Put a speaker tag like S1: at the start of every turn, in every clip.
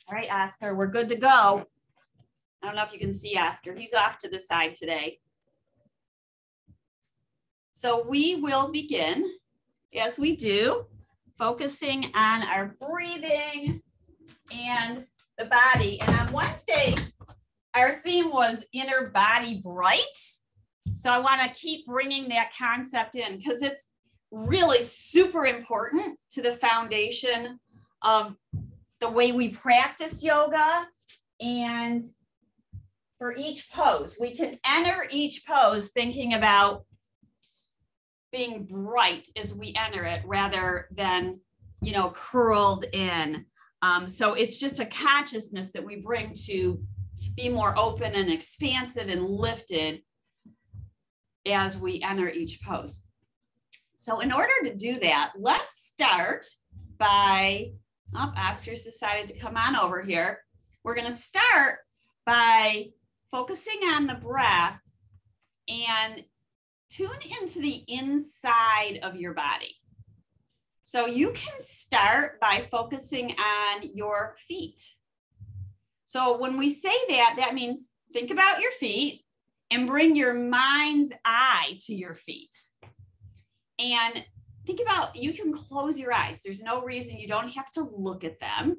S1: All right, Oscar, we're good to go. I don't know if you can see Oscar. He's off to the side today. So we will begin, as we do, focusing on our breathing and the body. And on Wednesday, our theme was inner body bright. So I want to keep bringing that concept in because it's really super important to the foundation of the way we practice yoga. And for each pose, we can enter each pose thinking about being bright as we enter it rather than, you know, curled in. So it's just a consciousness that we bring to be more open and expansive and lifted as we enter each pose. So in order to do that, let's start by, oh, Oscar's decided to come on over here. We're going to start by focusing on the breath and tune into the inside of your body. So you can start by focusing on your feet. So when we say that, that means think about your feet and bring your mind's eye to your feet. And think about, you can close your eyes. There's no reason, you don't have to look at them.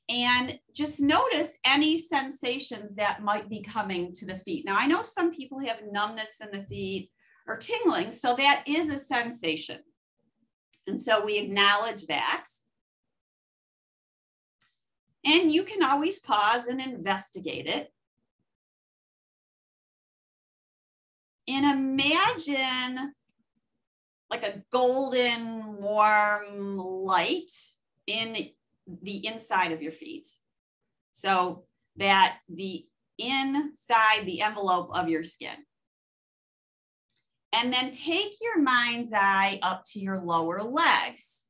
S1: And just notice any sensations that might be coming to the feet. Now, I know some people have numbness in the feet or tingling, so that is a sensation. And so we acknowledge that. And you can always pause and investigate it. And imagine like a golden warm light in the inside of your feet. So that the inside the envelope of your skin. And then take your mind's eye up to your lower legs.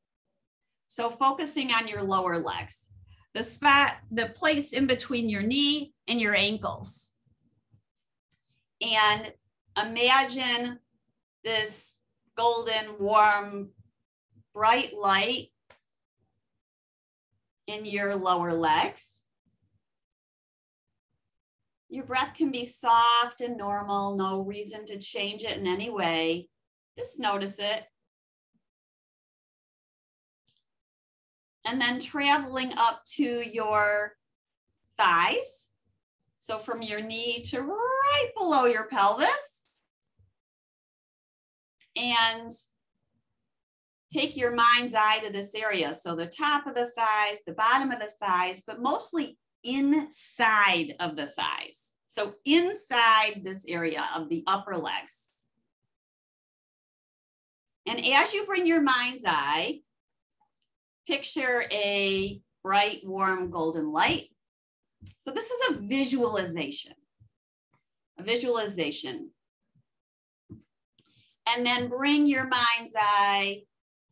S1: So focusing on your lower legs, the spot, the place in between your knee and your ankles. And imagine this golden, warm, bright light in your lower legs. Your breath can be soft and normal, no reason to change it in any way. Just notice it. And then traveling up to your thighs. So from your knee to right below your pelvis. And take your mind's eye to this area. So the top of the thighs, the bottom of the thighs, but mostly inside of the thighs. So inside this area of the upper legs. And as you bring your mind's eye, picture a bright, warm, golden light. So this is a visualization. A visualization. And then bring your mind's eye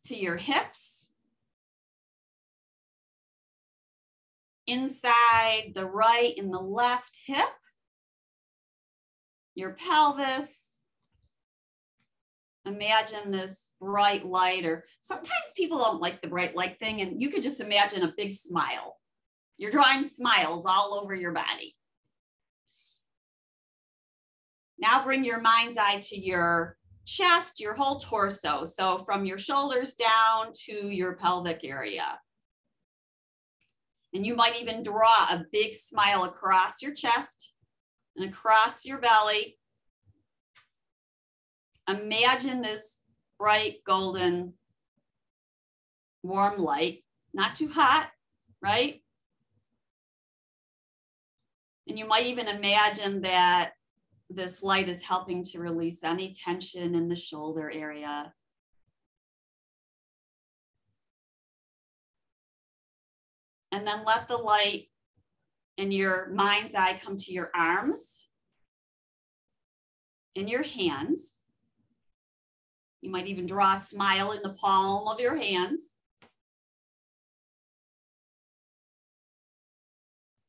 S1: to your hips. Inside the right and the left hip. Your pelvis. Imagine this bright light, or sometimes people don't like the bright light thing, and you could just imagine a big smile. You're drawing smiles all over your body. Now bring your mind's eye to your chest, your whole torso. So from your shoulders down to your pelvic area. And you might even draw a big smile across your chest and across your belly. Imagine this bright, golden, warm light, not too hot, right? And you might even imagine that this light is helping to release any tension in the shoulder area. And then let the light in your mind's eye come to your arms and your hands. You might even draw a smile in the palm of your hands.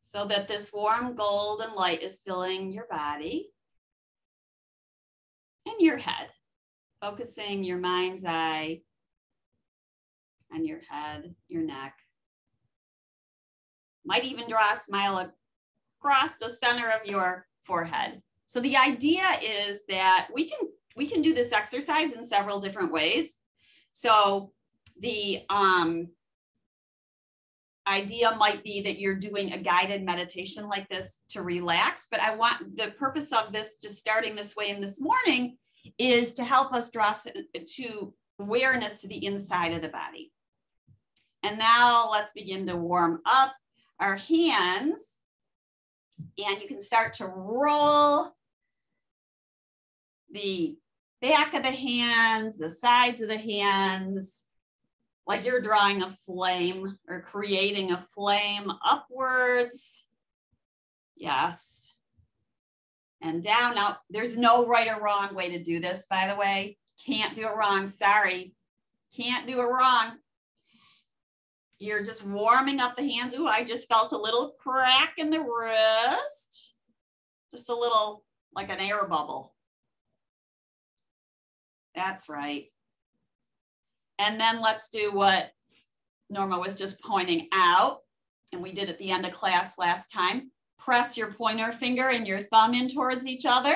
S1: So that this warm golden light is filling your body and your head, focusing your mind's eye on your head, your neck, Might even draw a smile across the center of your forehead. So the idea is that we can do this exercise in several different ways. So the idea might be that you're doing a guided meditation like this to relax, but I want the purpose of this, just starting this way in this morning, is to help us draw to awareness to the inside of the body. And now let's begin to warm up our hands, and you can start to roll the back of the hands, the sides of the hands, like you're drawing a flame or creating a flame upwards. Yes. And down. Now, there's no right or wrong way to do this, by the way. Can't do it wrong. Sorry. Can't do it wrong. You're just warming up the hands. Ooh, I just felt a little crack in the wrist. Just a little, like an air bubble. That's right. And then let's do what Norma was just pointing out, and we did at the end of class last time. Press your pointer finger and your thumb in towards each other.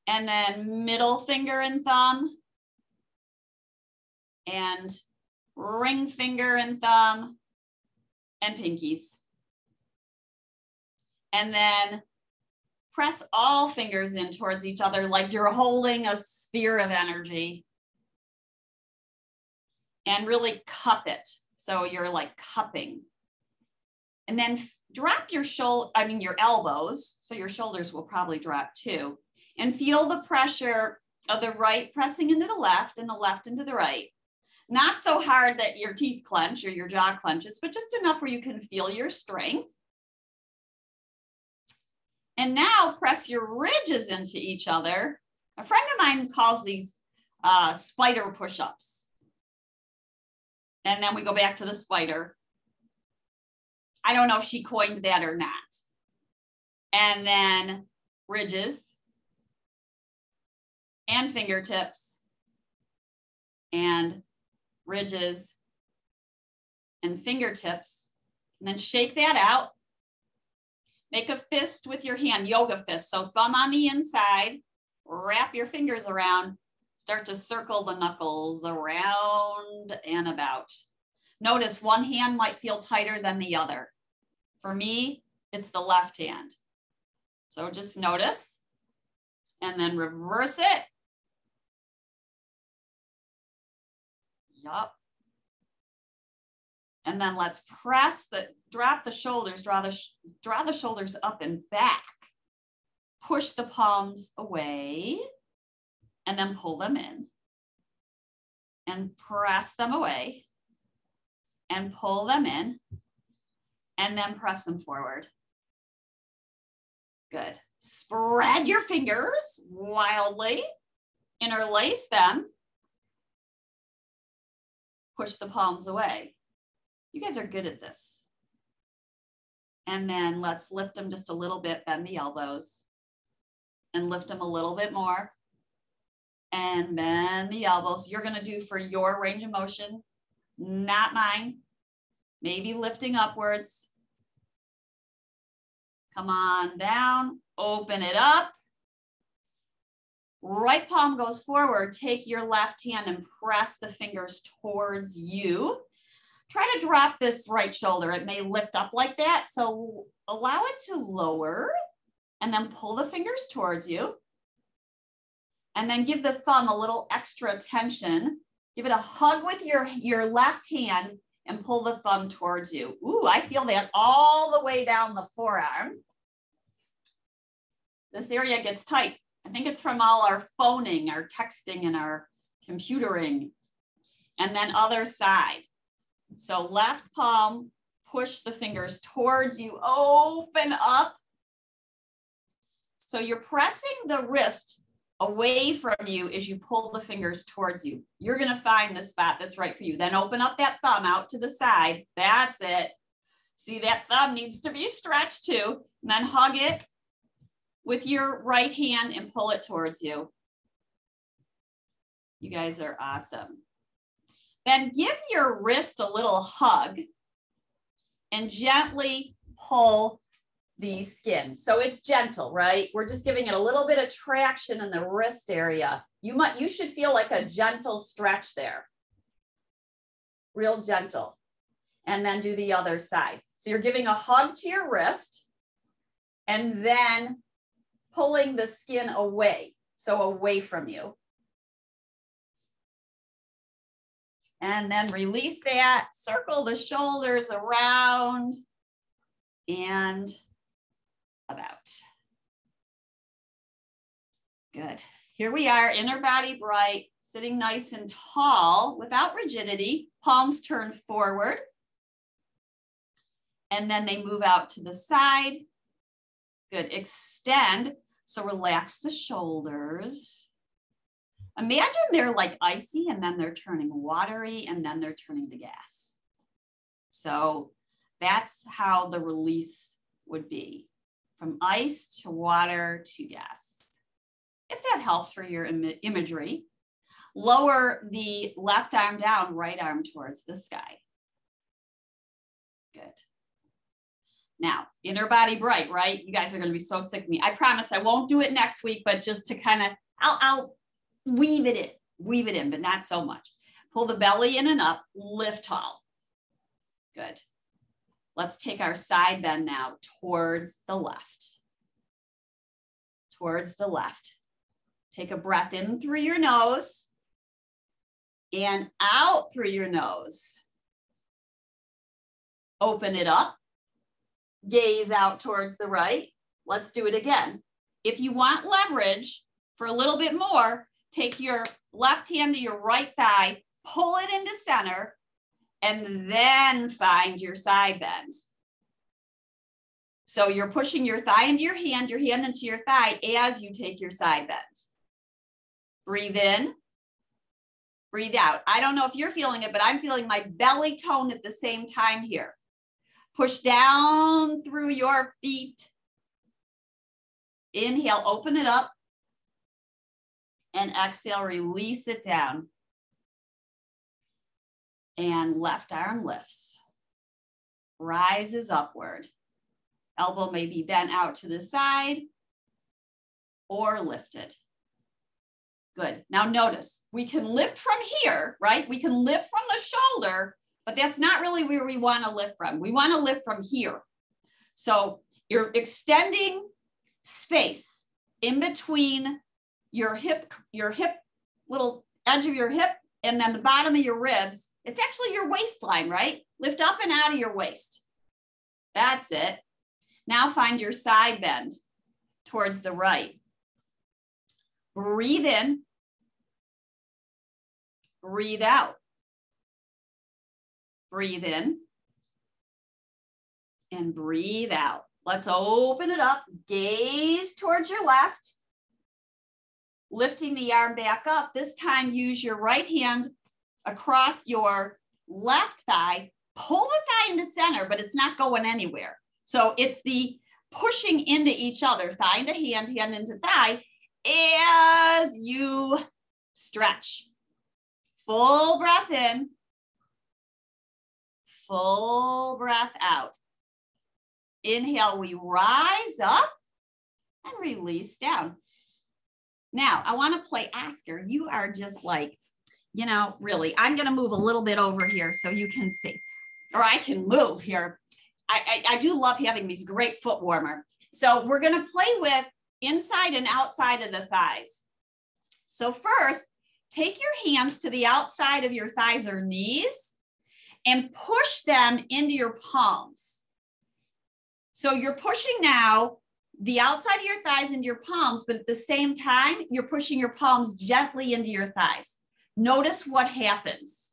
S1: And then middle finger and thumb. And ring finger and thumb. And pinkies. And then press all fingers in towards each other like you're holding a sphere of energy. And really cup it. So you're like cupping. And then drop your your elbows. So your shoulders will probably drop too. And feel the pressure of the right pressing into the left and the left into the right. Not so hard that your teeth clench or your jaw clenches, but just enough where you can feel your strength. And now press your ridges into each other. A friend of mine calls these spider push-ups. And then we go back to the spider. I don't know if she coined that or not. And then ridges and fingertips and ridges and fingertips. And then shake that out. Make a fist with your hand, yoga fist. So thumb on the inside, wrap your fingers around. Start to circle the knuckles around and about. Notice one hand might feel tighter than the other. For me, it's the left hand. So just notice and then reverse it. Yup. And then let's drop the shoulders, draw the shoulders up and back. Push the palms away. And then pull them in and press them away and pull them in and then press them forward. Good. Spread your fingers wildly, interlace them, push the palms away. You guys are good at this. And then let's lift them just a little bit, bend the elbows and lift them a little bit more. And bend the elbows. You're going to do for your range of motion, not mine. Maybe lifting upwards. Come on down, open it up. Right palm goes forward. Take your left hand and press the fingers towards you. Try to drop this right shoulder. It may lift up like that. So allow it to lower and then pull the fingers towards you. And then give the thumb a little extra tension. Give it a hug with your left hand and pull the thumb towards you. Ooh, I feel that all the way down the forearm. This area gets tight. I think it's from all our phoning, our texting, and our computering. And then other side. So left palm, push the fingers towards you, open up. So you're pressing the wrist away from you as you pull the fingers towards you. You're going to find the spot that's right for you. Then open up that thumb out to the side. That's it. See, that thumb needs to be stretched too. And then hug it with your right hand and pull it towards you. You guys are awesome. Then give your wrist a little hug and gently pull the skin. So it's gentle, right? We're just giving it a little bit of traction in the wrist area. You should feel like a gentle stretch there. Real gentle. And then do the other side. So you're giving a hug to your wrist and then pulling the skin away. So away from you. And then release that, circle the shoulders around and about. Good. Here we are, inner body bright, sitting nice and tall without rigidity, palms turned forward. And then they move out to the side. Good, extend. So relax the shoulders. Imagine they're like icy and then they're turning watery and then they're turning to gas. So that's how the release would be, from ice to water to gas. If that helps for your imagery, lower the left arm down, right arm towards the sky. Good. Now, inner body bright, right? You guys are going to be so sick of me. I promise I won't do it next week, but just to kind of, I'll weave it in, but not so much. Pull the belly in and up, lift tall. Good. Let's take our side bend now towards the left. Towards the left. Take a breath in through your nose and out through your nose. Open it up. Gaze out towards the right. Let's do it again. If you want leverage for a little bit more, take your left hand to your right thigh, pull it into center, and then find your side bend. So you're pushing your thigh into your hand into your thigh as you take your side bend. Breathe in, breathe out. I don't know if you're feeling it, but I'm feeling my belly tone at the same time here. Push down through your feet. Inhale, open it up. And exhale, release it down. And left arm lifts. Rises upward. Elbow may be bent out to the side or lifted. Good. Now notice, we can lift from here, right? We can lift from the shoulder, but that's not really where we want to lift from. We want to lift from here. So you're extending space in between your hip, little edge of your hip, and then the bottom of your ribs. It's actually your waistline, right? Lift up and out of your waist. That's it. Now find your side bend towards the right. Breathe in. Breathe out. Breathe in. And breathe out. Let's open it up. Gaze towards your left. Lifting the arm back up. This time use your right hand across your left thigh. Pull the thigh into center, but it's not going anywhere. So it's the pushing into each other, thigh into hand, hand into thigh, as you stretch. Full breath in, full breath out. Inhale, we rise up and release down. Now, I want to play Oscar. You are just like, you know, really, I'm going to move a little bit over here so you can see, or I can move here. I do love having these great foot warmer. So we're going to play with inside and outside of the thighs. So first, take your hands to the outside of your thighs or knees and push them into your palms. So you're pushing now the outside of your thighs into your palms, but at the same time, you're pushing your palms gently into your thighs. Notice what happens.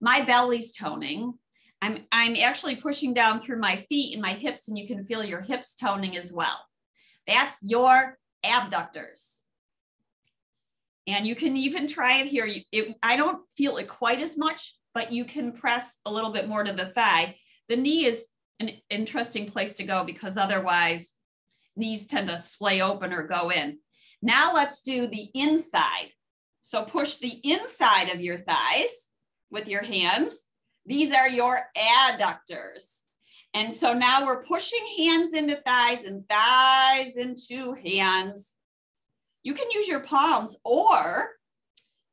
S1: My belly's toning. I'm actually pushing down through my feet and my hips, and you can feel your hips toning as well. That's your abductors. And you can even try it here. I don't feel it quite as much, but you can press a little bit more to the thigh. The knee is an interesting place to go because otherwise knees tend to splay open or go in. Now let's do the inside. So push the inside of your thighs with your hands. These are your adductors. And so now we're pushing hands into thighs and thighs into hands. You can use your palms or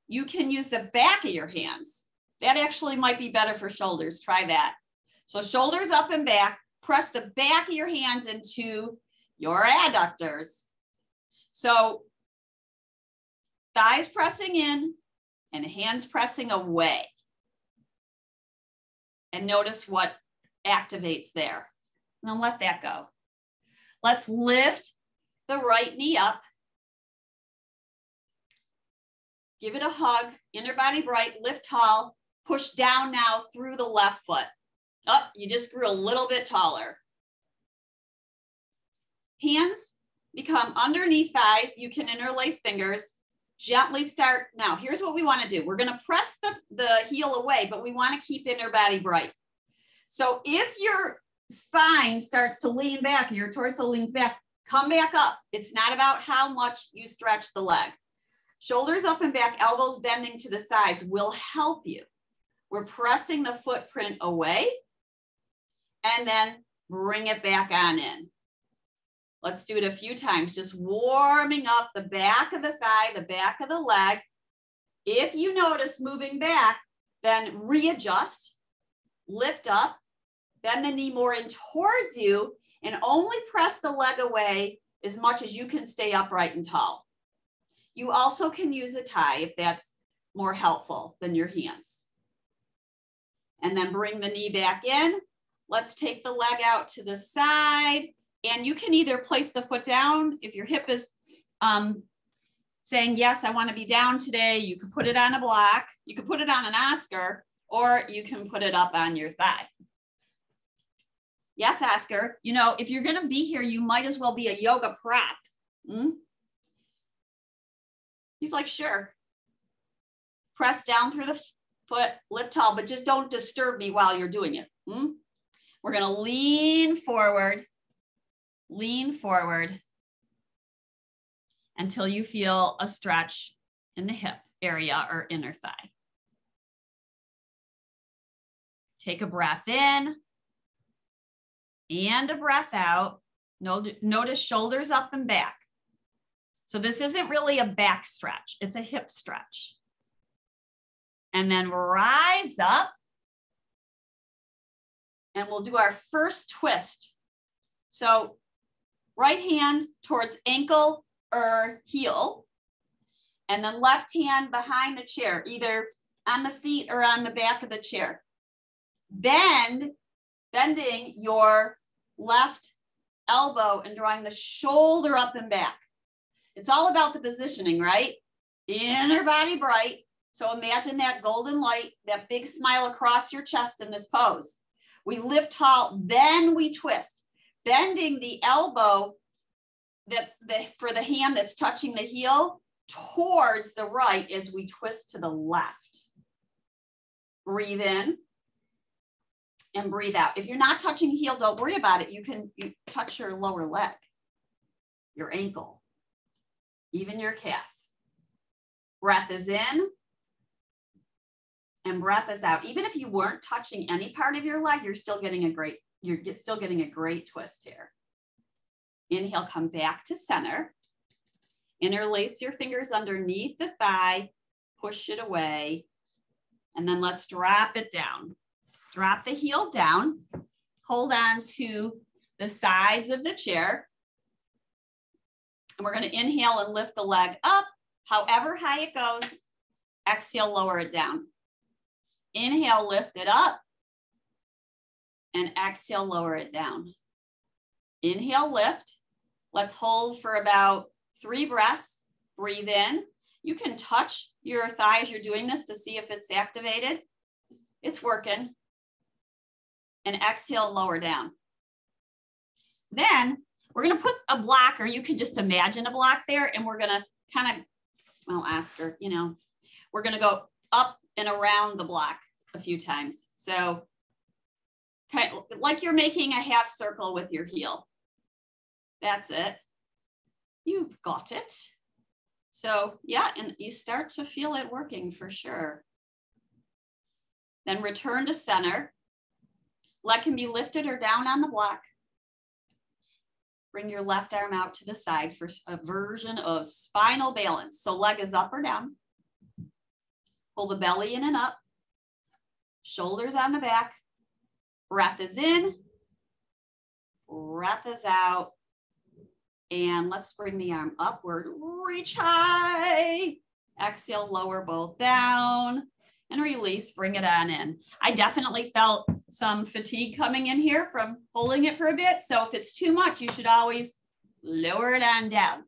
S1: you can use the back of your hands. That actually might be better for shoulders. Try that. So shoulders up and back, press the back of your hands into your adductors. So thighs pressing in and hands pressing away. And notice what activates there. And then let that go. Let's lift the right knee up. Give it a hug, inner body bright, lift tall, push down now through the left foot. Oh, you just grew a little bit taller. Hands become underneath thighs. You can interlace fingers. Gently start. Now, here's what we want to do. We're going to press the heel away, but we want to keep inner body bright. So if your spine starts to lean back and your torso leans back, come back up. It's not about how much you stretch the leg. Shoulders up and back, elbows bending to the sides will help you. We're pressing the footprint away and then bring it back on in. Let's do it a few times, just warming up the back of the thigh, the back of the leg. If you notice moving back, then readjust, lift up, bend the knee more in towards you, and only press the leg away as much as you can stay upright and tall. You also can use a tie if that's more helpful than your hands. And then bring the knee back in. Let's take the leg out to the side. And you can either place the foot down if your hip is saying, yes, I want to be down today. You can put it on a block. You can put it on an Oscar, or you can put it up on your thigh. Yes, Oscar, you know, if you're going to be here, you might as well be a yoga prop. He's like, sure. Press down through the foot, lift tall, but just don't disturb me while you're doing it. We're going to lean forward until you feel a stretch in the hip area or inner thigh. Take a breath in and a breath out. Notice shoulders up and back. So this isn't really a back stretch, it's a hip stretch. And then rise up and we'll do our first twist. So right hand towards ankle or heel, and then left hand behind the chair, either on the seat or on the back of the chair. Bending your left elbow and drawing the shoulder up and back. It's all about the positioning, right? Inner body bright. So imagine that golden light, that big smile across your chest in this pose. We lift tall, then we twist. Bending the elbow for the hand that's touching the heel towards the right as we twist to the left. Breathe in and breathe out. If you're not touching heel, don't worry about it. You touch your lower leg, your ankle, even your calf. Breath is in and breath is out. Even if you weren't touching any part of your leg, you're still getting a great twist here. Inhale, come back to center. Interlace your fingers underneath the thigh, push it away, and then let's drop it down. Drop the heel down, hold on to the sides of the chair. And we're going to inhale and lift the leg up, however high it goes. Exhale, lower it down. Inhale, lift it up. And exhale, lower it down. Inhale, lift. Let's hold for about 3 breaths. Breathe in. You can touch your thigh as you're doing this to see if it's activated. It's working. And exhale, lower down. Then we're going to put a block, or you can just imagine a block there, and we're going to kind of, well, ask her, you know, we're going to go up and around the block a few times. So kind of like you're making a half circle with your heel. That's it. You've got it. So yeah, and you start to feel it working for sure. Then return to center. Leg can be lifted or down on the block. Bring your left arm out to the side for a version of spinal balance. So leg is up or down. Pull the belly in and up. Shoulders on the back. Breath is in. Breath is out. And let's bring the arm upward. Reach high. Exhale, lower both down. And release, bring it on in. I definitely felt some fatigue coming in here from holding it for a bit. So if it's too much, you should always lower it on down.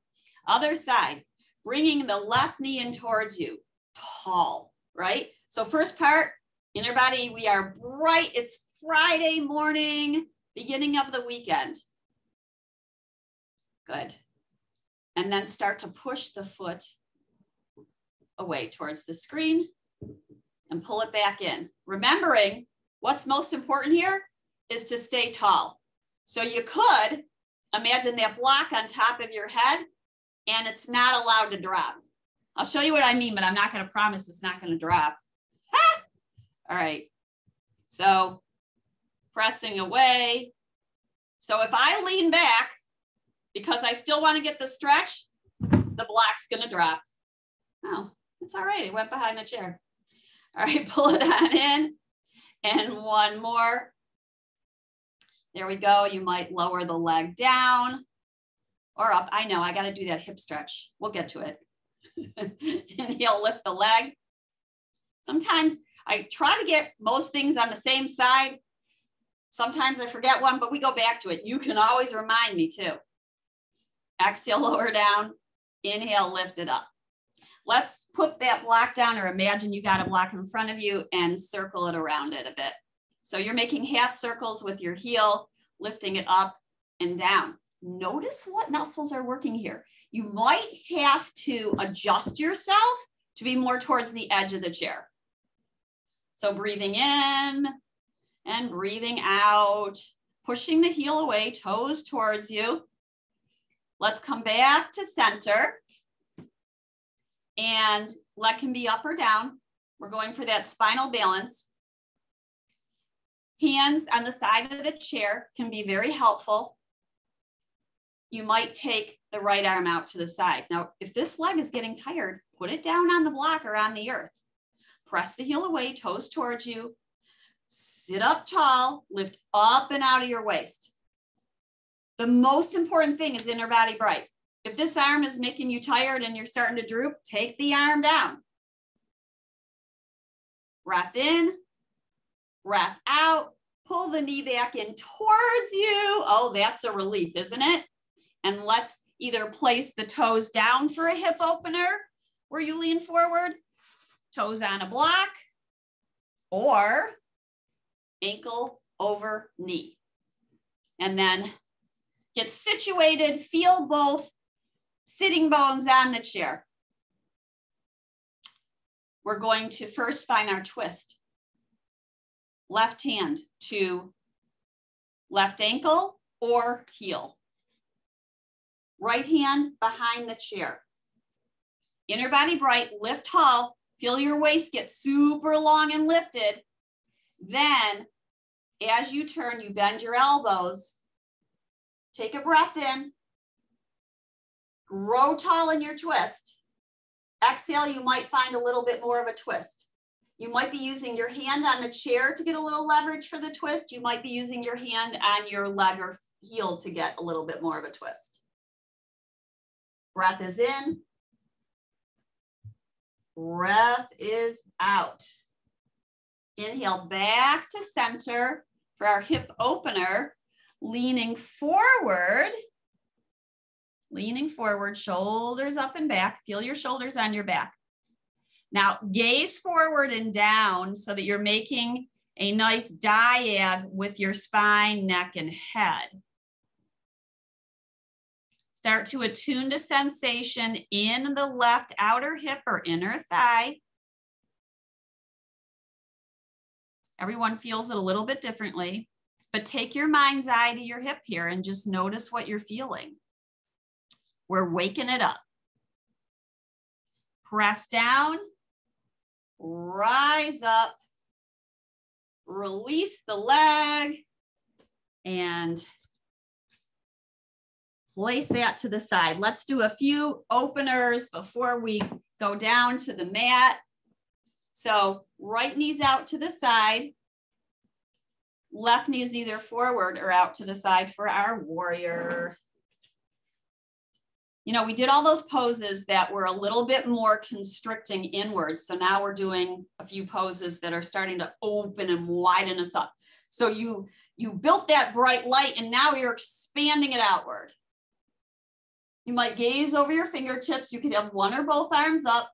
S1: Other side, bringing the left knee in towards you, tall, right? So first part, inner body, we are bright. It's Friday morning, beginning of the weekend. Good. And then start to push the foot away towards the screen and pull it back in. Remembering what's most important here is to stay tall. So you could imagine that block on top of your head and it's not allowed to drop. I'll show you what I mean, but I'm not going to promise it's not going to drop. Ha! All right. So pressing away. So if I lean back because I still want to get the stretch, the block's going to drop. Oh, it's all right. It went behind the chair. All right, pull it on in. And one more. There we go. You might lower the leg down or up. I know, I got to do that hip stretch. We'll get to it. Inhale, lift the leg. Sometimes I try to get most things on the same side. Sometimes I forget one, but we go back to it. You can always remind me too. Exhale, lower down. Inhale, lift it up. Let's put that block down, or imagine you got a block in front of you and circle it around it a bit. So you're making half circles with your heel, lifting it up and down. Notice what muscles are working here. You might have to adjust yourself to be more towards the edge of the chair. So breathing in and breathing out, pushing the heel away, toes towards you. Let's come back to center. And leg can be up or down. We're going for that spinal balance. Hands on the side of the chair can be very helpful. You might take the right arm out to the side. Now, if this leg is getting tired, put it down on the block or on the earth. Press the heel away, toes towards you. Sit up tall, lift up and out of your waist. The most important thing is inner body bright. If this arm is making you tired and you're starting to droop, take the arm down. Breath in, breath out, pull the knee back in towards you. Oh, that's a relief, isn't it? And let's either place the toes down for a hip opener where you lean forward, toes on a block, or ankle over knee. And then get situated, feel both sitting bones on the chair. We're going to first find our twist. Left hand to left ankle or heel. Right hand behind the chair. Inner body bright, lift tall, feel your waist get super long and lifted. Then as you turn, you bend your elbows. Take a breath in. Grow tall in your twist. Exhale, you might find a little bit more of a twist. You might be using your hand on the chair to get a little leverage for the twist. You might be using your hand on your leg or heel to get a little bit more of a twist. Breath is in. Breath is out. Inhale back to center for our hip opener. Leaning forward, shoulders up and back. Feel your shoulders on your back. Now gaze forward and down so that you're making a nice dyad with your spine, neck, and head. Start to attune to sensation in the left outer hip or inner thigh. Everyone feels it a little bit differently. But take your mind's eye to your hip here and just notice what you're feeling. We're waking it up. Press down, rise up, release the leg and place that to the side. Let's do a few openers before we go down to the mat. So right knee's out to the side. Left knee is either forward or out to the side for our warrior. You know, we did all those poses that were a little bit more constricting inwards. So now we're doing a few poses that are starting to open and widen us up. So you built that bright light and now you're expanding it outward. You might gaze over your fingertips. You could have one or both arms up.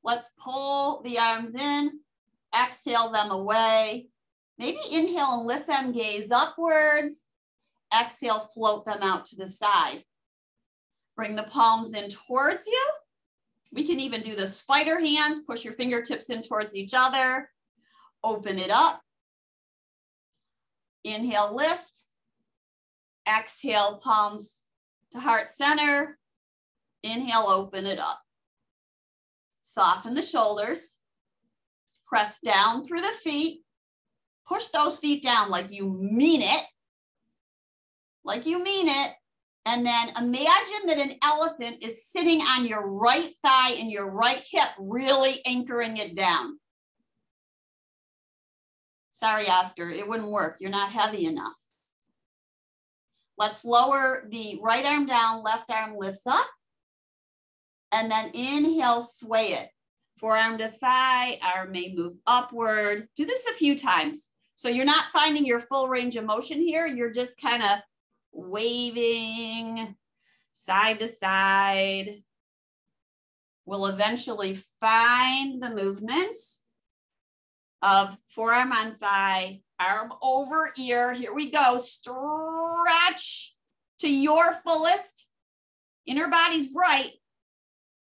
S1: Let's pull the arms in, exhale them away. Maybe inhale and lift them, gaze upwards. Exhale, float them out to the side. Bring the palms in towards you. We can even do the spider hands. Push your fingertips in towards each other. Open it up. Inhale, lift. Exhale, palms to heart center. Inhale, open it up. Soften the shoulders. Press down through the feet. Push those feet down like you mean it. Like you mean it. And then imagine that an elephant is sitting on your right thigh and your right hip, really anchoring it down. Sorry, Oscar, it wouldn't work. You're not heavy enough. Let's lower the right arm down, left arm lifts up. And then inhale, sway it. Forearm to thigh, arm may move upward. Do this a few times. So you're not finding your full range of motion here. You're just kind of waving side to side. We'll eventually find the movement of forearm on thigh, arm over ear. Here we go. Stretch to your fullest. Inner body's bright.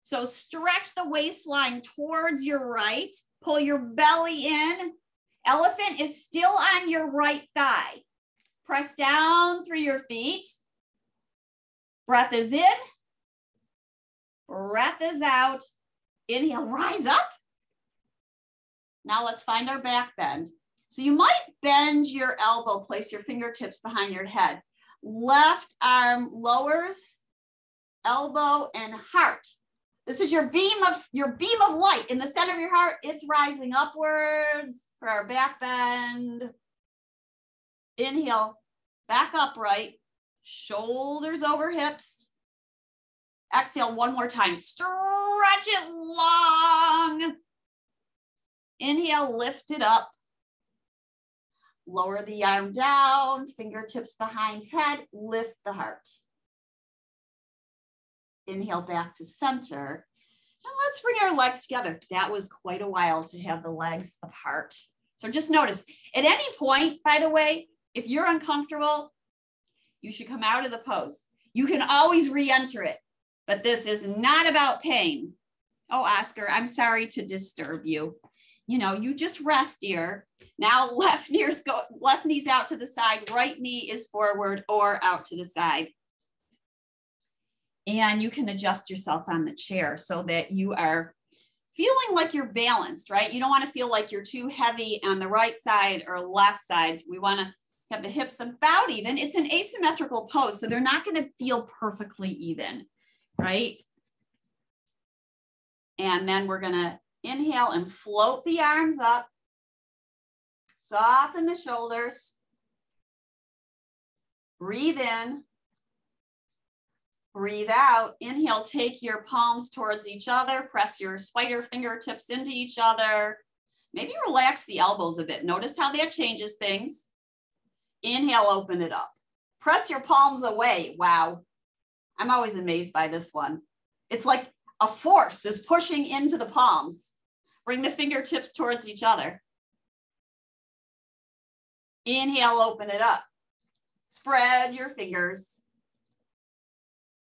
S1: So stretch the waistline towards your right. Pull your belly in. Elephant is still on your right thigh. Press down through your feet. Breath is in. Breath is out. Inhale, rise up. Now let's find our back bend. So you might bend your elbow, place your fingertips behind your head. Left arm lowers, elbow and heart. This is your beam of light in the center of your heart. It's rising upwards for our back bend. Inhale, back upright, shoulders over hips. Exhale one more time, stretch it long. Inhale, lift it up. Lower the arm down, fingertips behind head, lift the heart. Inhale back to center. And let's bring our legs together. That was quite a while to have the legs apart. So just notice, at any point, by the way, if you're uncomfortable, you should come out of the pose. You can always re-enter it, but this is not about pain. Oh, Oscar, I'm sorry to disturb you. You know, you just rest here. Now left knee's out to the side, right knee is forward or out to the side. And you can adjust yourself on the chair so that you are feeling like you're balanced, right? You don't want to feel like you're too heavy on the right side or left side. We want to have the hips about even. It's an asymmetrical pose, so they're not going to feel perfectly even, right? And then we're going to inhale and float the arms up. Soften the shoulders. Breathe in. Breathe out. Inhale, take your palms towards each other. Press your spider fingertips into each other. Maybe relax the elbows a bit. Notice how that changes things. Inhale, open it up. Press your palms away. Wow. I'm always amazed by this one. It's like a force is pushing into the palms. Bring the fingertips towards each other. Inhale, open it up. Spread your fingers.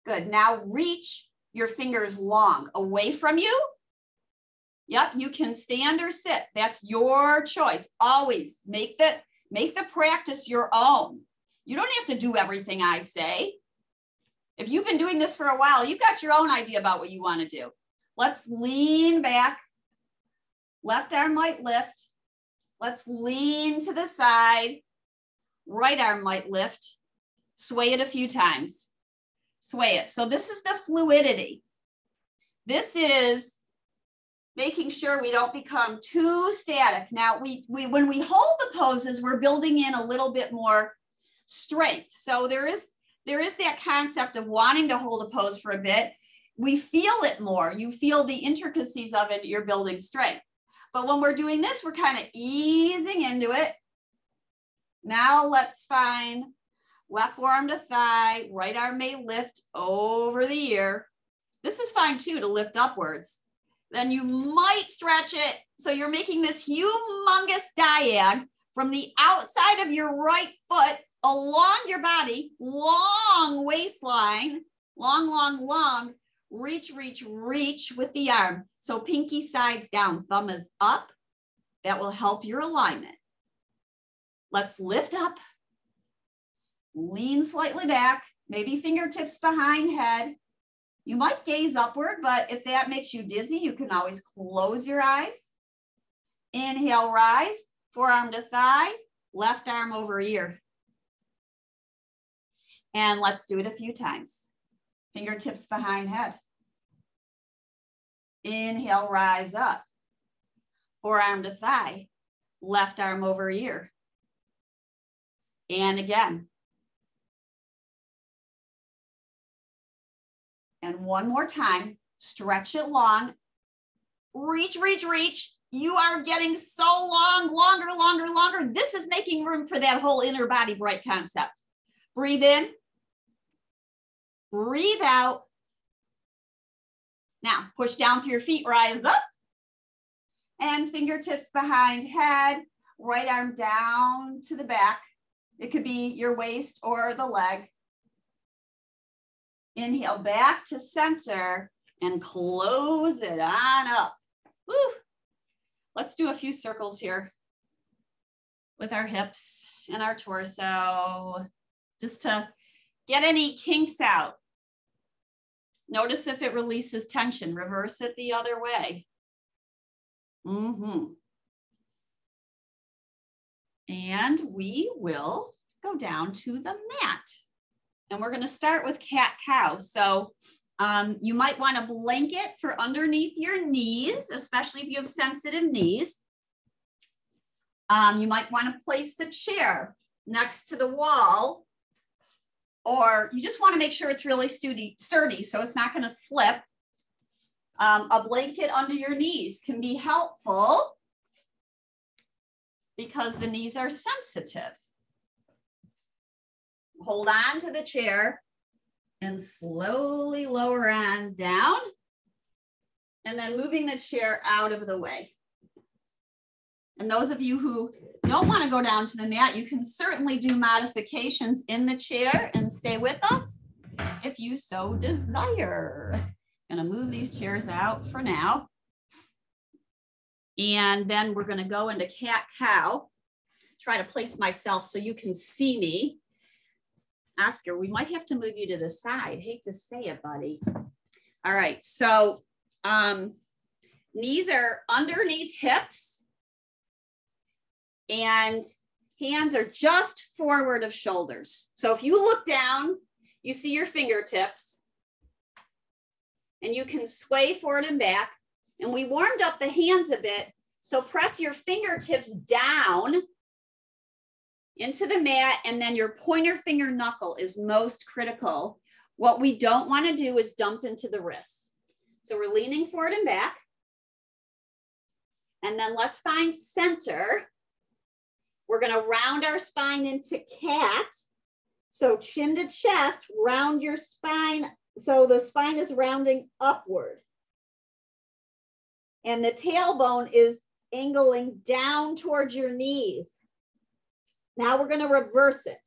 S1: Good. Now reach your fingers long away from you. Yep, you can stand or sit. That's your choice. Always make the practice your own. You don't have to do everything I say. If you've been doing this for a while, you've got your own idea about what you want to do. Let's lean back. Left arm might lift. Let's lean to the side. Right arm might lift. Sway it a few times. Sway it. So this is the fluidity. This is making sure we don't become too static. Now, when we hold the poses, we're building in a little bit more strength. So there is that concept of wanting to hold a pose for a bit. We feel it more. You feel the intricacies of it. You're building strength. But when we're doing this, we're kind of easing into it. Now let's find left forearm to thigh, right arm may lift over the ear. This is fine too, to lift upwards. Then you might stretch it. So you're making this humongous diag from the outside of your right foot along your body, long waistline, long, reach with the arm. So pinky sides down, thumb is up. That will help your alignment. Let's lift up, lean slightly back, maybe fingertips behind head. You might gaze upward, but if that makes you dizzy, you can always close your eyes. Inhale, rise, forearm to thigh, left arm over ear. And let's do it a few times. Fingertips behind head. Inhale, rise up. Forearm to thigh, left arm over ear. And again. And one more time, stretch it long. Reach. You are getting so long, longer. This is making room for that whole inner body bright concept. Breathe in. Breathe out. Now, push down through your feet, rise up. And fingertips behind head, right arm down to the back. It could be your waist or the leg. Inhale back to center and close it on up. Woo. Let's do a few circles here with our hips and our torso, just to get any kinks out. Notice if it releases tension, reverse it the other way. And we will go down to the mat. And we're going to start with cat-cow. So you might want a blanket for underneath your knees, especially if you have sensitive knees. You might want to place the chair next to the wall, or you just want to make sure it's really sturdy so it's not going to slip. A blanket under your knees can be helpful because the knees are sensitive. Hold on to the chair and slowly lower on down, and then moving the chair out of the way. And those of you who don't want to go down to the mat, you can certainly do modifications in the chair and stay with us if you so desire. I'm going to move these chairs out for now. And then we're going to go into cat-cow. Try to place myself so you can see me. Oscar, we might have to move you to the side. Hate to say it, buddy. All right, so knees are underneath hips and hands are just forward of shoulders. So if you look down, you see your fingertips and you can sway forward and back. And we warmed up the hands a bit. So press your fingertips down into the mat, and then your pointer finger knuckle is most critical. What we don't want to do is dump into the wrists. So we're leaning forward and back. And then let's find center. We're going to round our spine into cat. So chin to chest, round your spine. So the spine is rounding upward. And the tailbone is angling down towards your knees. Now we're going to reverse it.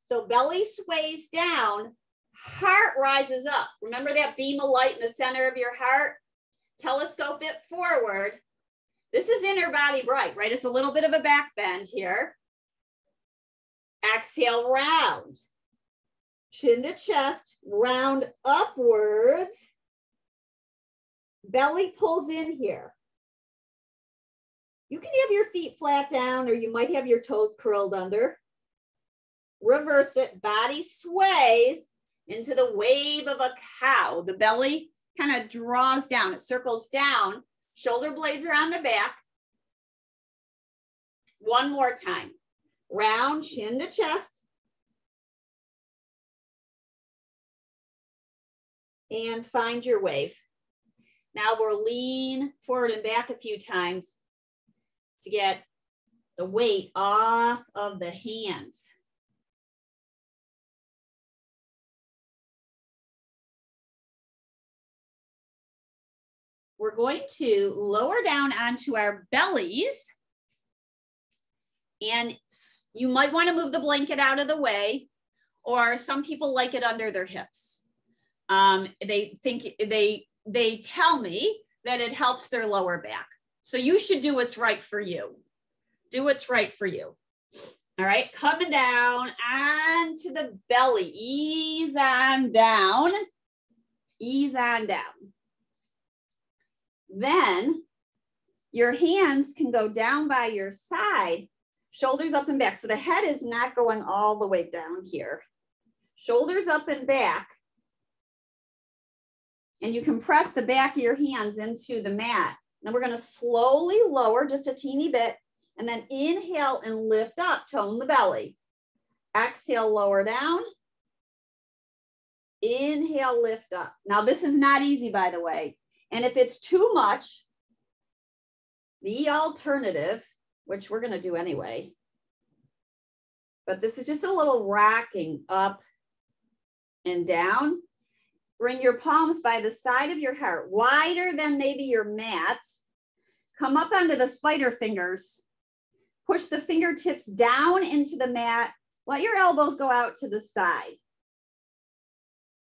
S1: So belly sways down, heart rises up. Remember that beam of light in the center of your heart? Telescope it forward. This is inner body bright, right? It's a little bit of a back bend here. Exhale, round. Chin to chest, round upwards. Belly pulls in here. You can have your feet flat down, or you might have your toes curled under. Reverse it, body sways into the wave of a cow. The belly kind of draws down, it circles down. Shoulder blades are on the back. One more time. Round, chin to chest. And find your wave. Now we'll lean forward and back a few times to get the weight off of the hands. We're going to lower down onto our bellies. And you might want to move the blanket out of the way, or some people like it under their hips. They tell me that it helps their lower back. So you should do what's right for you. Do what's right for you. All right, coming down onto the belly. Ease on down. Ease on down. Then your hands can go down by your side, shoulders up and back. So the head is not going all the way down here. Shoulders up and back. And you can press the back of your hands into the mat. Then we're going to slowly lower just a teeny bit, and then inhale and lift up, tone the belly. Exhale, lower down. Inhale, lift up. Now this is not easy, by the way. And if it's too much, the alternative, which we're going to do anyway, but this is just a little rocking up and down. Bring your palms by the side of your heart, wider than maybe your mats. Come up onto the spider fingers. Push the fingertips down into the mat. Let your elbows go out to the side.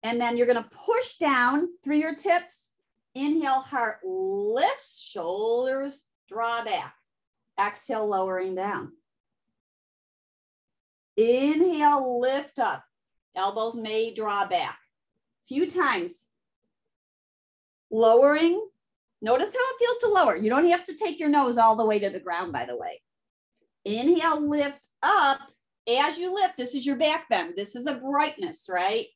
S1: And then you're going to push down through your tips. Inhale, heart lifts, shoulders draw back. Exhale, lowering down. Inhale, lift up. Elbows may draw back. Few times. Lowering. Notice how it feels to lower. You don't have to take your nose all the way to the ground, by the way. Inhale, lift up. As you lift, this is your back bend. This is a brightness, right?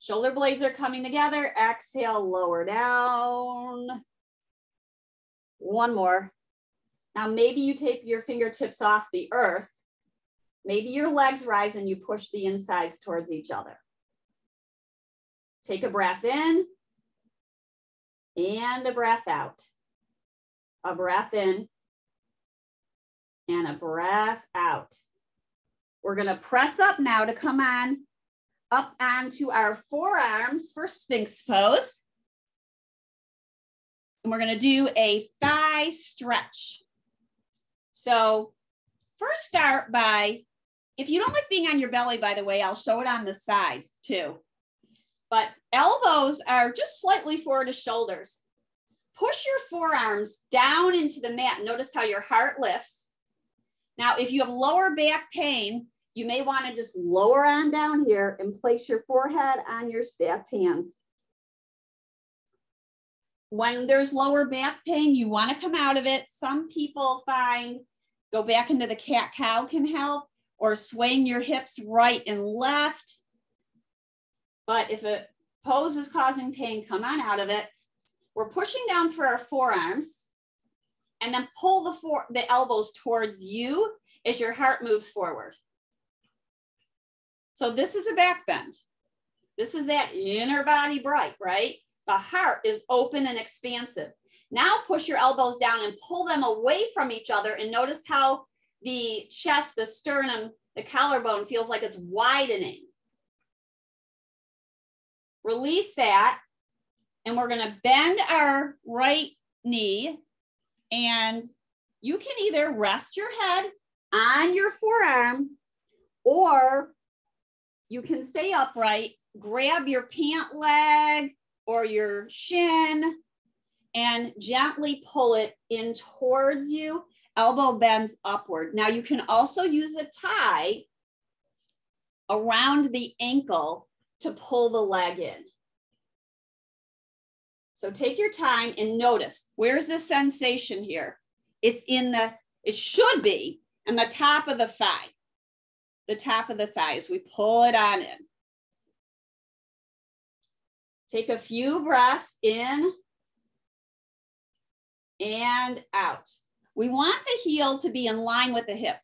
S1: Shoulder blades are coming together. Exhale, lower down. One more. Now, maybe you take your fingertips off the earth. Maybe your legs rise and you push the insides towards each other. Take a breath in and a breath out. A breath in and a breath out. We're going to press up now to come on up onto our forearms for Sphinx Pose. And we're going to do a thigh stretch. So first start by, if you don't like being on your belly, by the way, I'll show it on the side too. But elbows are just slightly forward to shoulders. Push your forearms down into the mat. Notice how your heart lifts. Now, if you have lower back pain, you may want to just lower on down here and place your forehead on your stacked hands. When there's lower back pain, you want to come out of it. Some people find go back into the cat-cow can help, or swaying your hips right and left. But if a pose is causing pain, come on out of it. We're pushing down through our forearms and then pull the elbows towards you as your heart moves forward. So this is a back bend. This is that inner body bright, right? The heart is open and expansive. Now push your elbows down and pull them away from each other, and notice how the chest, the sternum, the collarbone feels like it's widening. Release that, and we're going to bend our right knee, and you can either rest your head on your forearm, or you can stay upright, grab your pant leg or your shin and gently pull it in towards you. Elbow bends upward. Now you can also use a tie around the ankle to pull the leg in. So take your time and notice, where's the sensation here? It's in the It should be on the top of the thigh. The top of the thigh as we pull it on in. Take a few breaths in and out. We want the heel to be in line with the hip.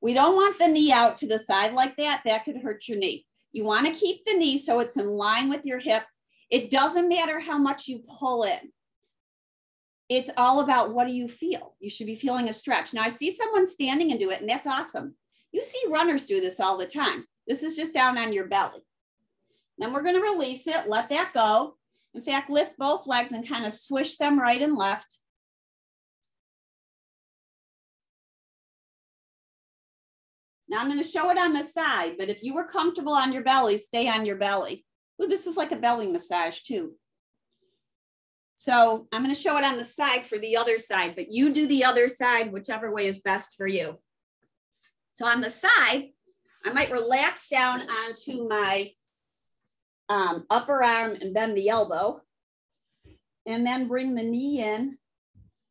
S1: We don't want the knee out to the side like that. That could hurt your knee. You want to keep the knee so it's in line with your hip. It doesn't matter how much you pull in. It's all about what do you feel? You should be feeling a stretch. Now I see someone standing and do it, and that's awesome. You see runners do this all the time. This is just down on your belly. Then we're going to release it, let that go. In fact, lift both legs and kind of swish them right and left. Now I'm going to show it on the side, but if you were comfortable on your belly, stay on your belly. Ooh, this is like a belly massage too. So I'm going to show it on the side for the other side, but you do the other side, whichever way is best for you. So on the side, I might relax down onto my upper arm and bend the elbow, and then bring the knee in,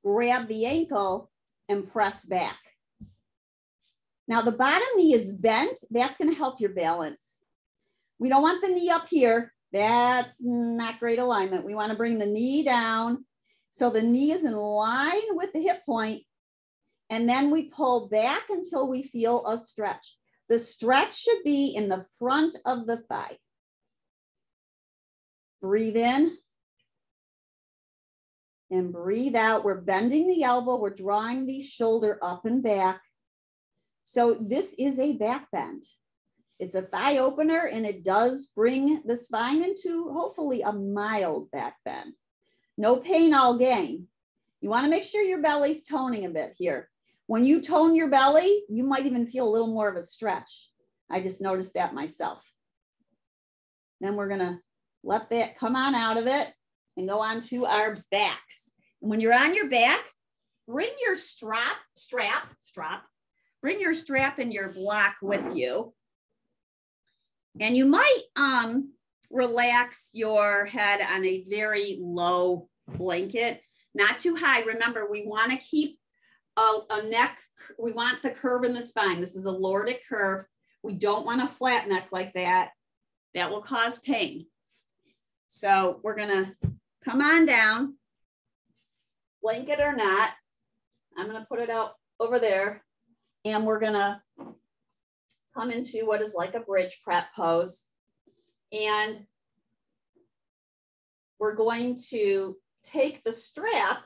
S1: grab the ankle, and press back. Now the bottom knee is bent. That's going to help your balance. We don't want the knee up here. That's not great alignment. We want to bring the knee down so the knee is in line with the hip point, and then we pull back until we feel a stretch. The stretch should be in the front of the thigh. Breathe in and breathe out. We're bending the elbow. We're drawing the shoulder up and back. So this is a back bend. It's a thigh opener, and it does bring the spine into hopefully a mild back bend. No pain, all gain. You want to make sure your belly's toning a bit here. When you tone your belly, you might even feel a little more of a stretch. I just noticed that myself. Then we're going to let that come on out of it and go on to our backs. And when you're on your back, bring your bring your strap and your block with you. And you might relax your head on a very low blanket, not too high. Remember, we want to keep a neck. We want the curve in the spine. This is a lordic curve. We don't want a flat neck like that. That will cause pain. So we're going to come on down, blanket or not. I'm going to put it out over there, and we're going to come into what is like a bridge prep pose. And we're going to take the strap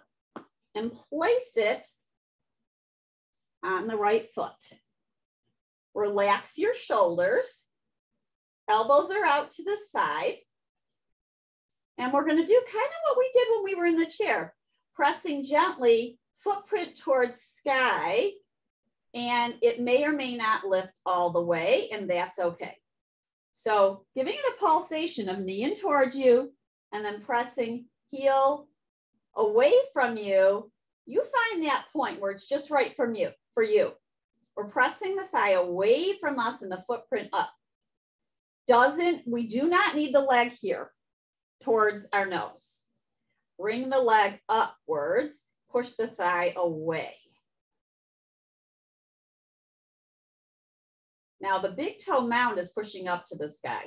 S1: and place it on the right foot. Relax your shoulders. Elbows are out to the side. And we're going to do kind of what we did when we were in the chair, pressing gently, footprint towards sky. And it may or may not lift all the way, and that's okay. So giving it a pulsation of knee in towards you, and then pressing heel away from you. You find that point where it's just right for you. We're pressing the thigh away from us and the footprint up. We do not need the leg here towards our nose. Bring the leg upwards, push the thigh away. Now the big toe mound is pushing up to the sky.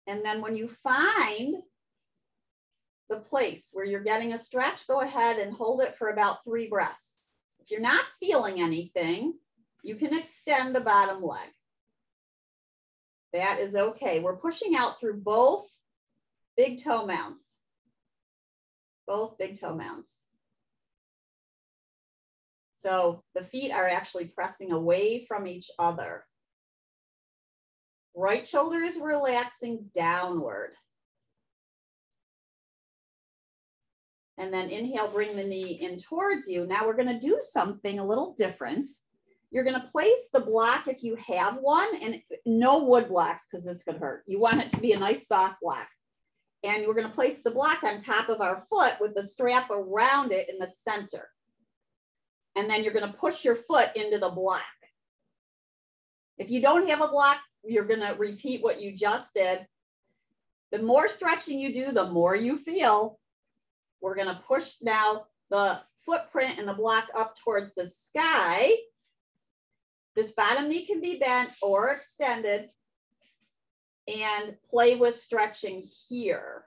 S1: And then when you find the place where you're getting a stretch, go ahead and hold it for about 3 breaths. If you're not feeling anything, you can extend the bottom leg. That is okay. We're pushing out through both big toe mounds. Both big toe mounds. So the feet are actually pressing away from each other. Right shoulder is relaxing downward. And then inhale, bring the knee in towards you. Now we're going to do something a little different. You're going to place the block if you have one, and no wood blocks because this could hurt. You want it to be a nice soft block. And we're going to place the block on top of our foot with the strap around it in the center. And then you're going to push your foot into the block. If you don't have a block, you're going to repeat what you just did. The more stretching you do, the more you feel. we're going to push now the footprint and the block up towards the sky. This bottom knee can be bent or extended, and play with stretching here.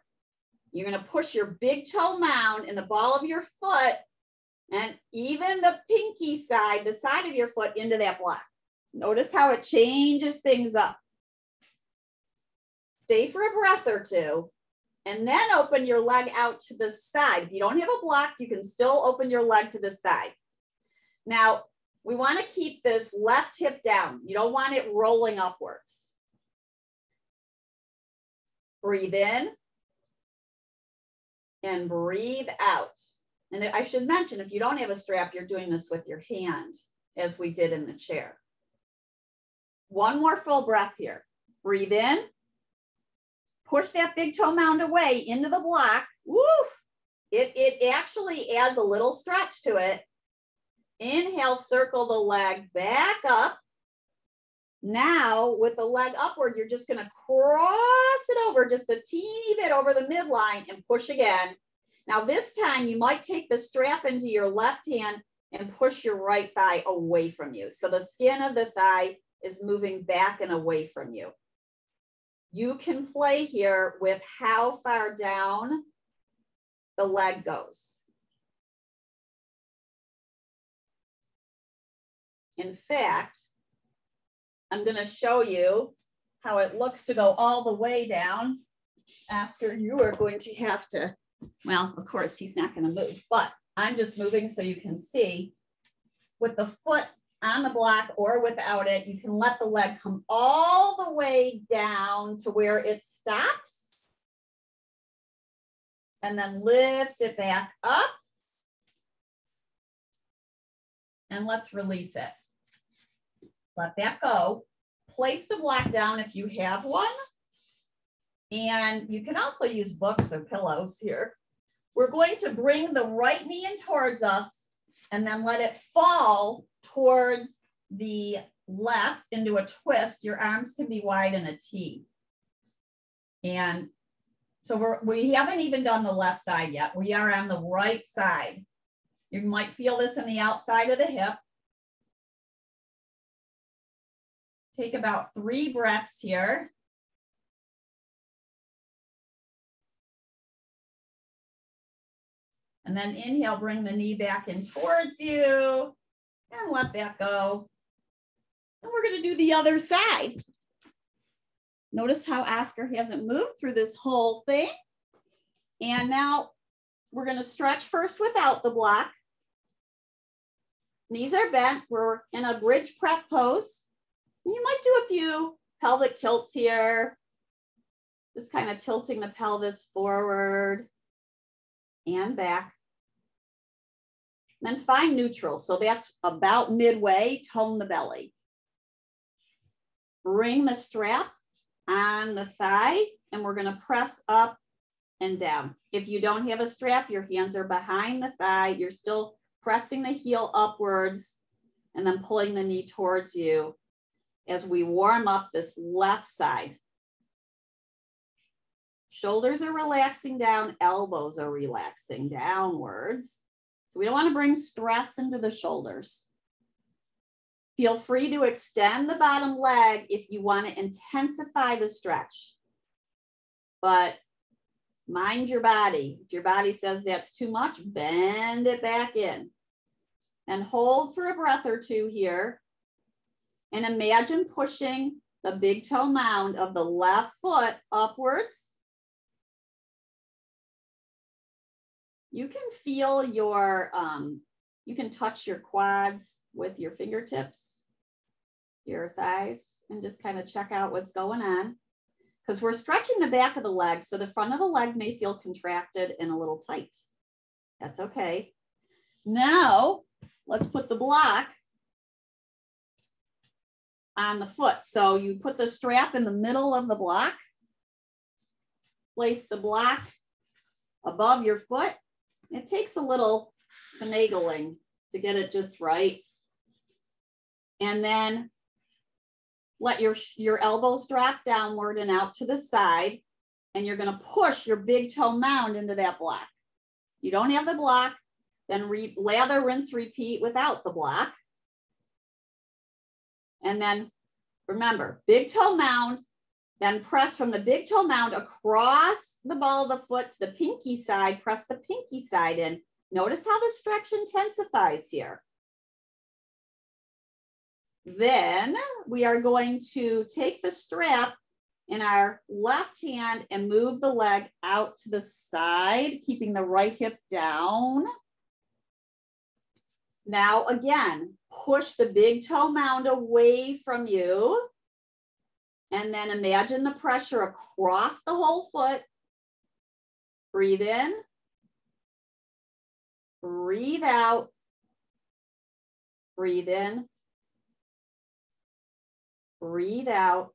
S1: You're going to push your big toe mound in the ball of your foot and even the pinky side, the side of your foot, into that block. Notice how it changes things up. Stay for a breath or two, and then open your leg out to the side. If you don't have a block, you can still open your leg to the side. Now, we want to keep this left hip down. You don't want it rolling upwards. Breathe in and breathe out. And I should mention, if you don't have a strap, you're doing this with your hand, as we did in the chair. One more full breath here. Breathe in. Push that big toe mound away into the block. Woo! It actually adds a little stretch to it. Inhale, circle the leg back up. Now, with the leg upward, you're just going to cross it over just a teeny bit over the midline and push again. Now, this time, you might take the strap into your left hand and push your right thigh away from you. So the skin of the thigh is moving back and away from you. You can play here with how far down the leg goes. In fact, I'm going to show you how it looks to go all the way down. Oscar, you are going to have to, well, of course, he's not going to move, but I'm just moving so you can see. With the foot on the block or without it, you can let the leg come all the way down to where it stops. And then lift it back up. And let's release it. Let that go. Place the block down if you have one. And you can also use books or pillows here. We're going to bring the right knee in towards us and then let it fall towards the left into a twist. Your arms can be wide in a T. And so we haven't even done the left side yet. We are on the right side. You might feel this in the outside of the hip. Take about 3 breaths here. And then inhale, bring the knee back in towards you and let that go. And we're going to do the other side. Notice how Oscar hasn't moved through this whole thing. And now we're going to stretch first without the block. Knees are bent. We're in a bridge prep pose. You might do a few pelvic tilts here. Just kind of tilting the pelvis forward and back. Then find neutral. So that's about midway, tone the belly. Bring the strap on the thigh and we're going to press up and down. If you don't have a strap, your hands are behind the thigh. You're still pressing the heel upwards and then pulling the knee towards you as we warm up this left side. Shoulders are relaxing down, elbows are relaxing downwards. So we don't want to bring stress into the shoulders. Feel free to extend the bottom leg if you want to intensify the stretch. But mind your body. If your body says that's too much, bend it back in. And hold for a breath or two here. And imagine pushing the big toe mound of the left foot upwards. You can feel your, you can touch your quads with your fingertips, your thighs, and just kind of check out what's going on. Because we're stretching the back of the leg, so the front of the leg may feel contracted and a little tight. That's okay. Now, let's put the block on the foot. So you put the strap in the middle of the block, place the block above your foot. It takes a little finagling to get it just right. And then let your elbows drop downward and out to the side. And you're going to push your big toe mound into that block. You don't have the block, then lather, rinse, repeat without the block. And then remember, big toe mound, then press from the big toe mound across the ball of the foot to the pinky side, press the pinky side in. Notice how the stretch intensifies here. Then we are going to take the strap in our left hand and move the leg out to the side, keeping the right hip down. Now again, push the big toe mound away from you. And then imagine the pressure across the whole foot. Breathe in. Breathe out. Breathe in. Breathe out.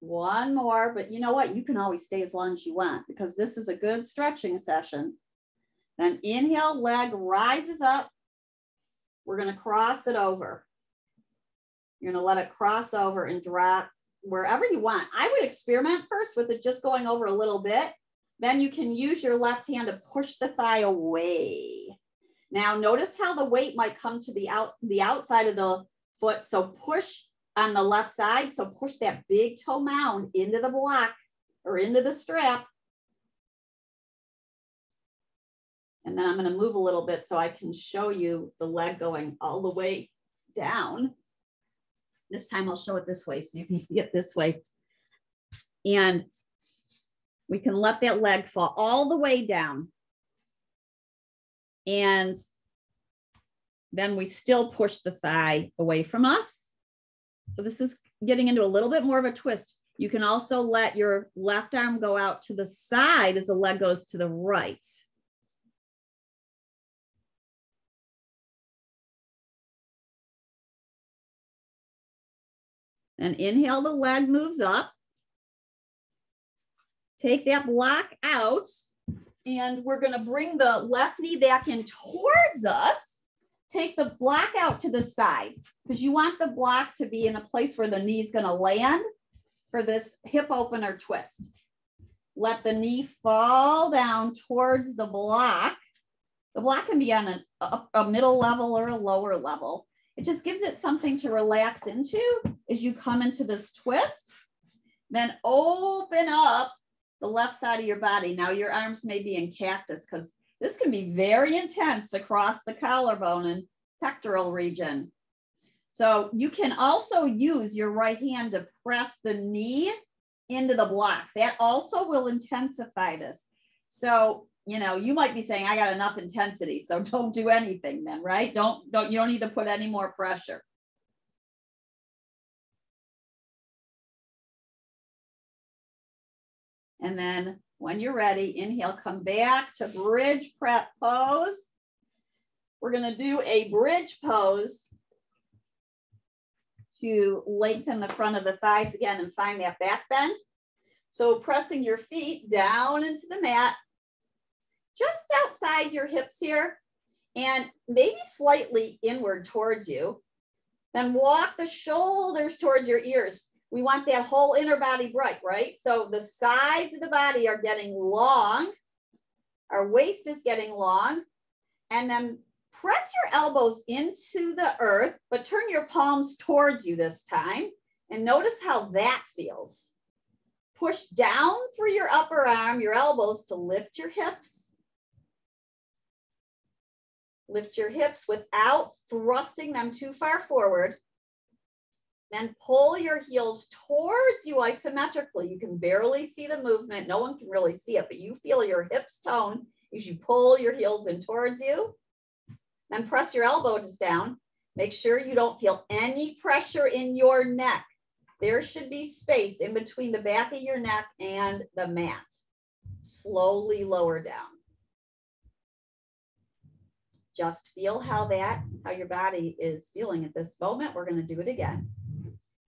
S1: One more, but you know what? You can always stay as long as you want because this is a good stretching session. Then inhale, leg rises up. We're going to cross it over. You're going to let it cross over and drop wherever you want. I would experiment first with it just going over a little bit. Then you can use your left hand to push the thigh away. Now notice how the weight might come to the outside of the foot. So push on the left side. So push that big toe mound into the block or into the strap. And then I'm going to move a little bit so I can show you the leg going all the way down. This time I'll show it this way so you can see it this way. And we can let that leg fall all the way down. And then we still push the thigh away from us. So this is getting into a little bit more of a twist. You can also let your left arm go out to the side as the leg goes to the right. And inhale, the leg moves up. Take that block out, and we're going to bring the left knee back in towards us. Take the block out to the side because you want the block to be in a place where the knee is going to land for this hip opener twist. Let the knee fall down towards the block. The block can be on a middle level or a lower level. It just gives it something to relax into as you come into this twist. Then open up the left side of your body. Now your arms may be in cactus because this can be very intense across the collarbone and pectoral region. So you can also use your right hand to press the knee into the block. That also will intensify this. So, you know, you might be saying, I got enough intensity, so don't do anything then, right? You don't need to put any more pressure. And then when you're ready, inhale, come back to bridge prep pose. We're going to do a bridge pose to lengthen the front of the thighs again and find that back bend. So pressing your feet down into the mat, just outside your hips here, and maybe slightly inward towards you. Then walk the shoulders towards your ears. We want that whole inner body bright, right? So the sides of the body are getting long. Our waist is getting long. And then press your elbows into the earth, but turn your palms towards you this time. And notice how that feels. Push down through your upper arm, your elbows to lift your hips. Lift your hips without thrusting them too far forward. Then pull your heels towards you isometrically. You can barely see the movement. No one can really see it, but you feel your hips tone as you pull your heels in towards you. Then press your elbows down. Make sure you don't feel any pressure in your neck. There should be space in between the back of your neck and the mat. Slowly lower down. Just feel how your body is feeling at this moment. We're going to do it again.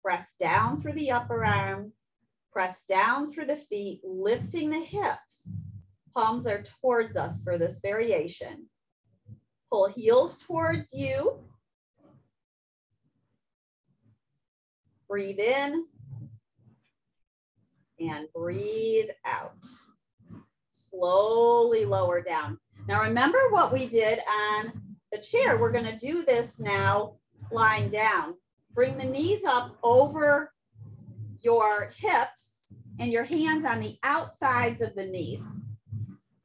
S1: Press down through the upper arm, press down through the feet, lifting the hips. Palms are towards us for this variation. Pull heels towards you. Breathe in and breathe out. slowly lower down. Now remember what we did on the chair. We're going to do this now lying down. Bring the knees up over your hips and your hands on the outsides of the knees.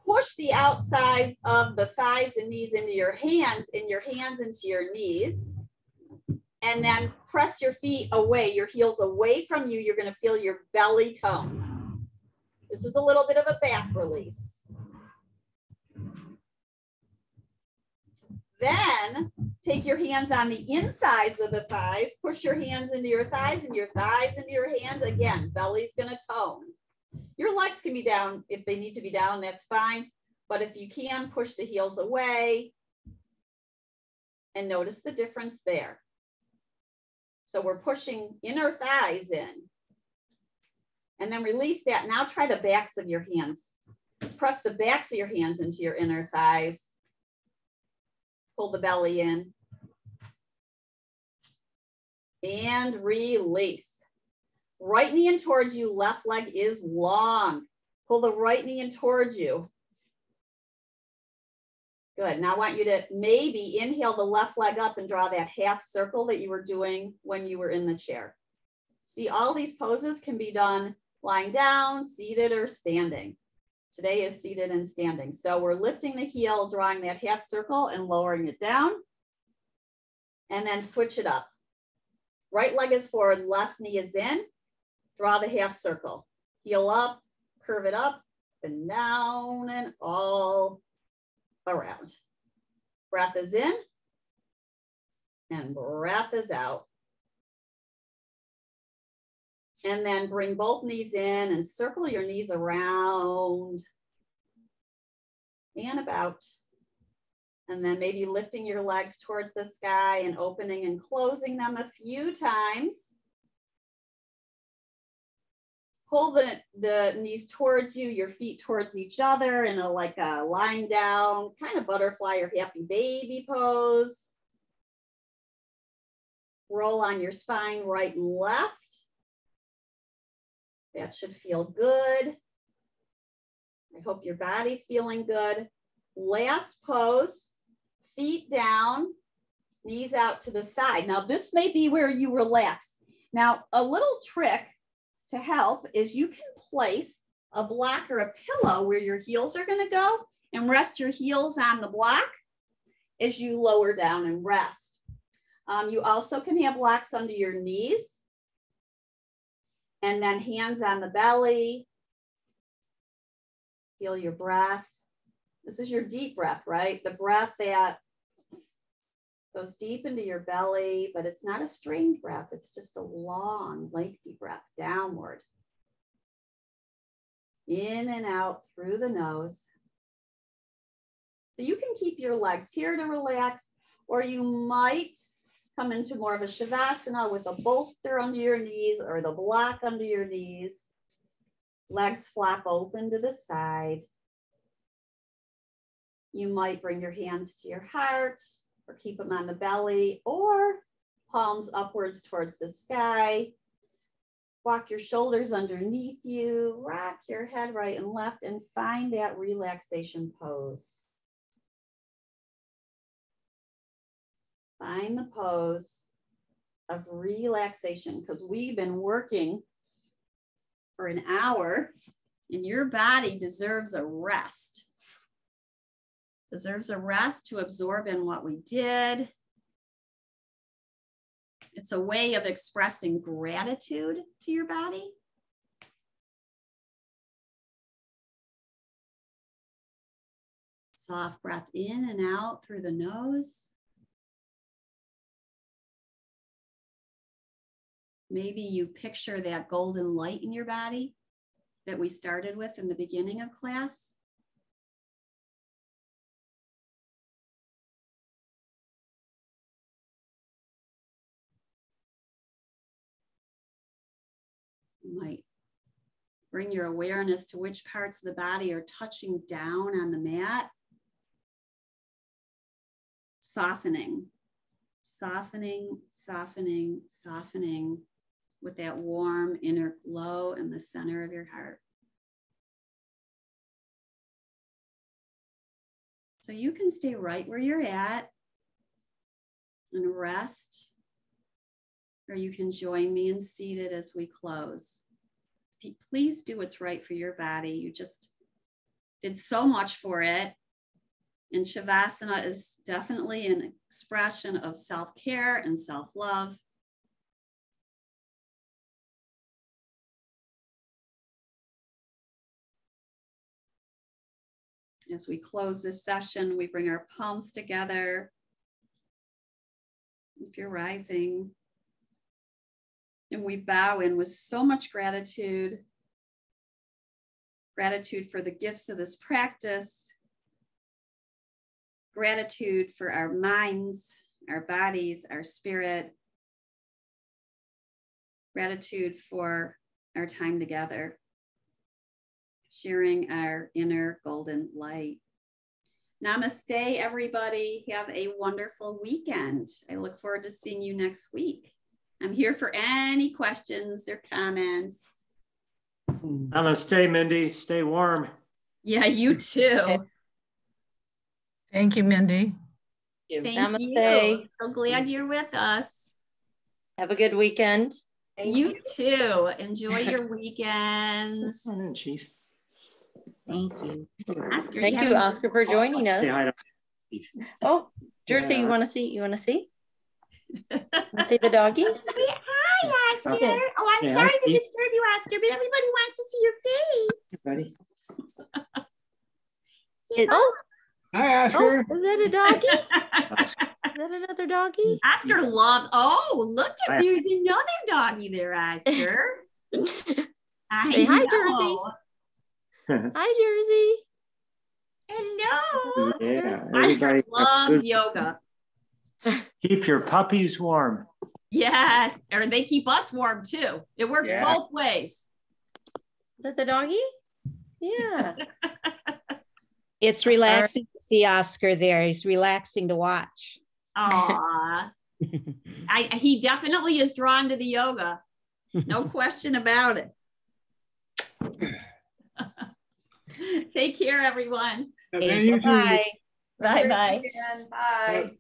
S1: Push the outsides of the thighs and knees into your hands and your hands into your knees. And then press your feet away, your heels away from you. You're going to feel your belly tone. This is a little bit of a back release. Then take your hands on the insides of the thighs, push your hands into your thighs and your thighs into your hands. Again, belly's going to tone. Your legs can be down. If they need to be down, that's fine. But if you can, push the heels away and notice the difference there. So we're pushing inner thighs in and then release that. Now try the backs of your hands. Press the backs of your hands into your inner thighs. Pull the belly in and release. Right knee in towards you, left leg is long. Pull the right knee in towards you. Good. Now I want you to maybe inhale the left leg up and draw that half circle that you were doing when you were in the chair. See, all these poses can be done lying down, seated, or standing. Today is seated and standing. So we're lifting the heel, drawing that half circle and lowering it down. And then switch it up. Right leg is forward, left knee is in. Draw the half circle. Heel up, curve it up, and down and all around. Breath is in and breath is out. And then bring both knees in and circle your knees around and about. And then maybe lifting your legs towards the sky and opening and closing them a few times. Pull the knees towards you, your feet towards each other in like a lying down, kind of butterfly or happy baby pose. Roll on your spine, right and left. That should feel good. I hope your body's feeling good. Last pose, feet down, knees out to the side. Now this may be where you relax. Now a little trick to help is you can place a block or a pillow where your heels are going to go and rest your heels on the block as you lower down and rest. You also can have blocks under your knees and then hands on the belly. Feel your breath. This is your deep breath, right? The breath that goes deep into your belly, but it's not a strained breath. It's just a long, lengthy breath downward. In and out through the nose. So you can keep your legs here to relax, or you might come into more of a Shavasana with a bolster under your knees or the block under your knees. Legs flap open to the side. You might bring your hands to your heart or keep them on the belly or palms upwards towards the sky. Walk your shoulders underneath you, rock your head right and left, and find that relaxation pose. Find the pose of relaxation, because we've been working for an hour and your body deserves a rest. Deserves a rest to absorb in what we did. It's a way of expressing gratitude to your body. Soft breath in and out through the nose. Maybe you picture that golden light in your body that we started with in the beginning of class. You might bring your awareness to which parts of the body are touching down on the mat. Softening, softening, softening, softening with that warm inner glow in the center of your heart. So you can stay right where you're at and rest, or you can join me in seated as we close. Please do what's right for your body. You just did so much for it. And Shavasana is definitely an expression of self-care and self-love. As we close this session, we bring our palms together. If you're rising, and we bow in with so much gratitude. Gratitude for the gifts of this practice. Gratitude for our minds, our bodies, our spirit. Gratitude for our time together, sharing our inner golden light. Namaste, everybody. Have a wonderful weekend. I look forward to seeing you next week. I'm here for any questions or comments.
S2: Namaste, Mindy. Stay warm.
S1: Yeah, you too.
S3: Thank you, Mindy.
S1: Thank
S4: Namaste.
S1: you. So glad you're with us.
S4: Have a good weekend.
S1: You too. Enjoy your weekends.
S2: Come on in, Chief.
S1: Thank you. Oscar,
S4: Thank you, Oscar, for joining us.
S2: Say hi to Chief.
S4: Oh, Jersey, you want to see? You want to see? See the doggy?
S1: Hi, Oscar.
S4: Okay.
S1: Oh, I'm
S2: Yeah,
S1: sorry to
S2: Steve.
S1: disturb you, Oscar, but everybody wants to see your face.
S2: Buddy.
S1: Say
S4: Oh,
S5: Hi,
S4: oh,
S5: Oscar.
S4: is that a doggy?
S1: hi.
S4: Is that another doggy?
S1: Oscar loves, oh, look at,
S2: Hi.
S1: there's another doggy there, Oscar. I
S4: Say hi,
S1: know.
S4: Jersey. Hi, Jersey.
S1: Hello.
S2: Yeah,
S1: Oscar
S2: everybody
S1: loves yoga.
S2: keep your puppies warm.
S1: Yes, or they keep us warm too. It works
S2: Yeah.
S1: both ways.
S4: Is that the doggy? Yeah.
S6: It's relaxing to see Oscar there. He's relaxing to watch.
S1: Aw. He definitely is drawn to the yoga. No question about it. Take care, everyone.
S5: And then you too.
S6: Bye.
S1: Bye-bye.
S4: Bye.